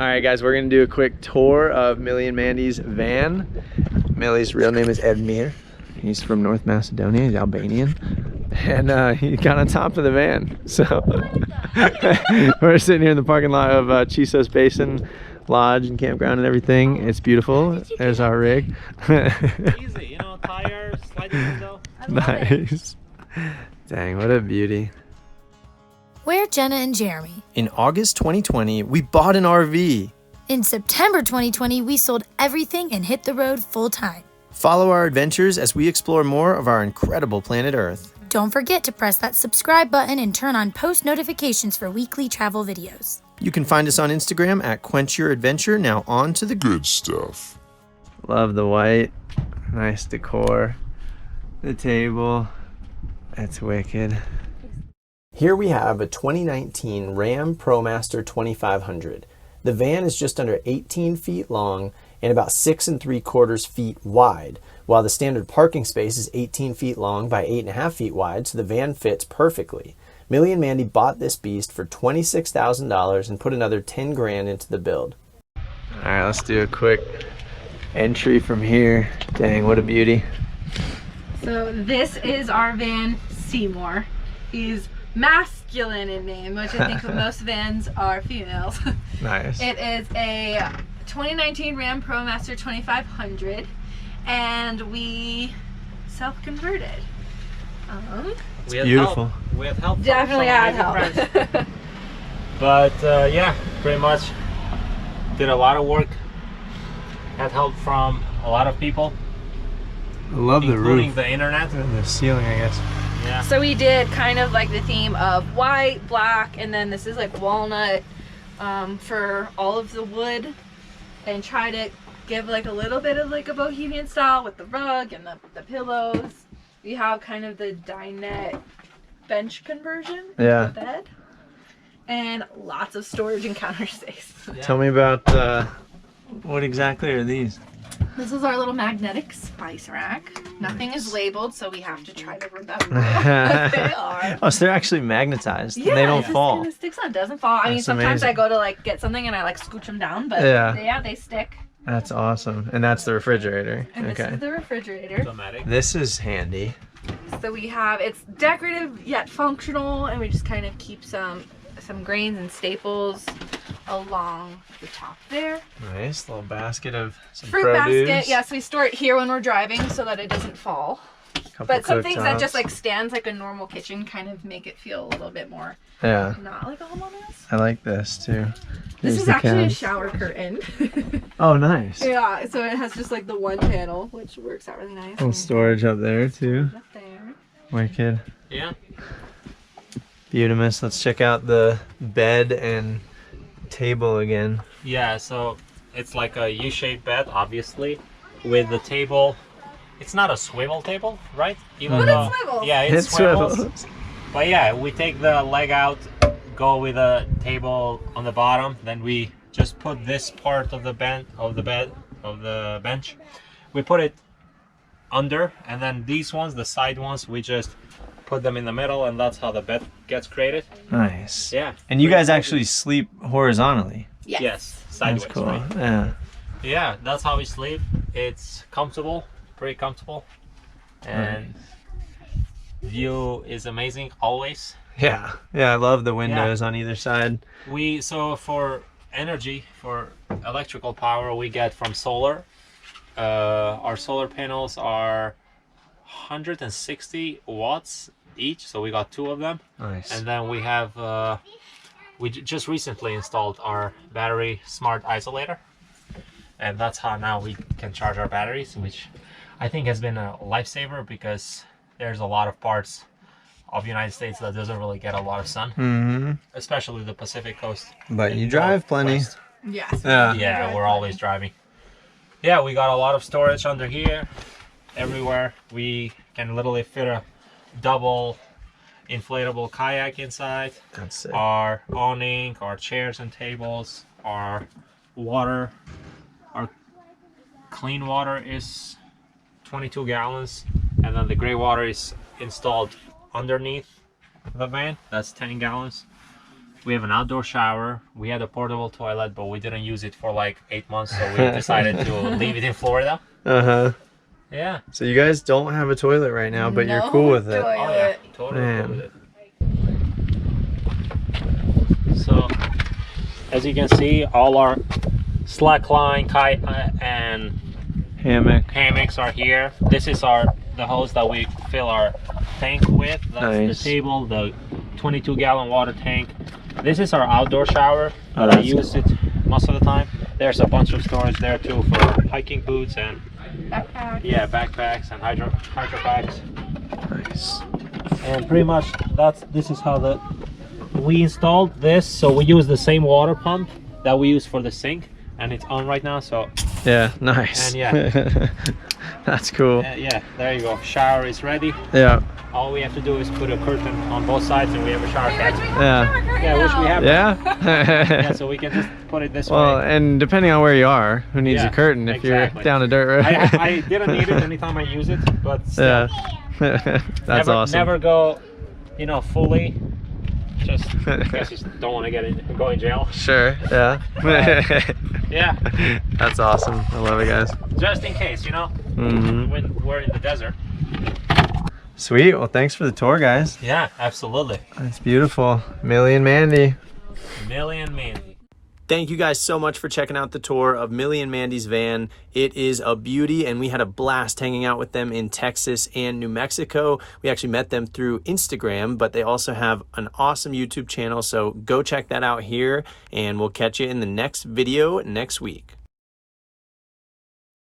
All right, guys, we're gonna do a quick tour of Mili and Mandy's van. Mili's real name is Edmir. He's from North Macedonia, he's Albanian. And he got on top of the van. So we're sitting here in the parking lot of Chisos Basin Lodge and campground and everything. It's beautiful. There's our rig. Easy, you know, tires, sliding window. Nice. Dang, what a beauty. We're Jenna and Jeremy. In August 2020, we bought an RV. In September 2020, we sold everything and hit the road full time. Follow our adventures as we explore more of our incredible planet Earth. Don't forget to press that subscribe button and turn on post notifications for weekly travel videos. You can find us on Instagram at Quench Your Adventure. Now on to the good stuff. Love the white. Nice decor. The table. That's wicked. Here we have a 2019 Ram ProMaster 2500. The van is just under 18 feet long and about 6 3/4 feet wide, while the standard parking space is 18 feet long by 8.5 feet wide, so the van fits perfectly. Mili and Mandy bought this beast for $26,000 and put another 10 grand into the build. All right, let's do a quick entry from here. Dang, what a beauty. So this is our van, Seymour. He's masculine in name, which I think most vans are females. Nice. It is a 2019 Ram ProMaster 2500, and we self-converted. It's beautiful. We had help. Definitely had help. But yeah, pretty much did a lot of work. Had help from a lot of people. I love the including roof. The internet. And the ceiling, I guess. Yeah. So we did kind of like the theme of white, black, and then this is like walnut for all of the wood, and try to give like a little bit of like a bohemian style with the rug and the pillows. We have kind of the dinette bench conversion. Yeah. The bed. And lots of storage and counter space. Yeah. Tell me about what exactly are these? This is our little magnetic spice rack. Nothing is labeled, so we have to try to remember what they are. Oh, so they're actually magnetized. Yeah, and they don't fall. Kind of sticks on. It doesn't fall. I mean, sometimes amazing. I go to like get something and I like scooch them down, but Yeah. they stick. That's awesome. And that's the refrigerator. And Okay. this is the refrigerator. Automatic. This is handy. So we have, it's decorative yet functional, and we just kind of keep some grains and staples along the top there. Nice little basket of some Fruit produce. basket. Yes, we store it here when we're driving so that it doesn't fall. Couple But some things that cooktops. just like stands like a normal kitchen kind of make it feel a little bit more Yeah. not like a homeowner's. I like this too. This Here's is the actually a couch. shower curtain. Oh, nice. Yeah, so it has just like the one panel, which works out really nice. Little storage up there too. Up there. Wicked. Yeah. Beautimous. Let's check out the bed and table again. Yeah, so it's like a U-shaped bed, obviously, with the table. It's not a swivel table, right? Even But though, it swivels. yeah, it swivels. But yeah, we take the leg out, go with a table on the bottom, then we just put this part of the bench, we put it under, and then these ones, the side ones, we just put them in the middle, and that's how the bed gets created. Nice. Yeah. And you guys actually sleep horizontally. Yes. Sideways. That's cool. Right? Yeah. Yeah, that's how we sleep. It's comfortable, pretty comfortable, and view is amazing always. Yeah. Yeah, I love the windows on either side. So for energy, for electrical power, we get from solar. Our solar panels are 160 watts each, so we got 2 of them. Nice. And then we have we just recently installed our battery smart isolator, and that's how now we can charge our batteries, which I think has been a lifesaver, because there's a lot of parts of the United States that doesn't really get a lot of sun, especially the Pacific coast. But you drive plenty. West. Yes. Yeah, we're always driving. Yeah, we got a lot of storage under here, everywhere. We can literally fit a double inflatable kayak inside. That's sick. Our awning, our chairs and tables, our water, our clean water is 22 gallons, and then the gray water is installed underneath the van. That's 10 gallons. We have an outdoor shower. We had a portable toilet, but we didn't use it for like 8 months, so we decided to leave it in Florida. Uh-huh. Yeah. So you guys don't have a toilet right now, but you're cool with it. Oh yeah, totally cool with it. So, as you can see, all our slackline, kite, and hammocks are here. This is the hose that we fill our tank with. That's the table, the 22-gallon water tank. This is our outdoor shower. I use it most of the time. There's a bunch of storage there too for hiking boots and backpacks and hydro packs. Nice. And pretty much this is how we installed this. So we use the same water pump that we use for the sink, and it's on right now. So yeah, nice. And that's cool. Yeah, there you go. Shower is ready. Yeah. All we have to do is put a curtain on both sides, and we have a shower cap. Yeah, which we have. Yeah. So we can just put it this way. Well, and depending on where you are, who needs a curtain if you're down a dirt road? I didn't need it anytime I use it, but still. Yeah. That's awesome. Never go, fully. Just because you don't want to go in jail. Sure. Yeah. Yeah. That's awesome. I love it, guys. Just in case, Mm-hmm. when we're in the desert. Sweet. Well, thanks for the tour, guys. Yeah, absolutely. That's beautiful. Mili and Mandy. Mili and Mandy. Thank you guys so much for checking out the tour of Mili and Mandy's van. It is a beauty, and we had a blast hanging out with them in Texas and New Mexico. We actually met them through Instagram, but they also have an awesome YouTube channel, so go check that out here, and we'll catch you in the next video next week.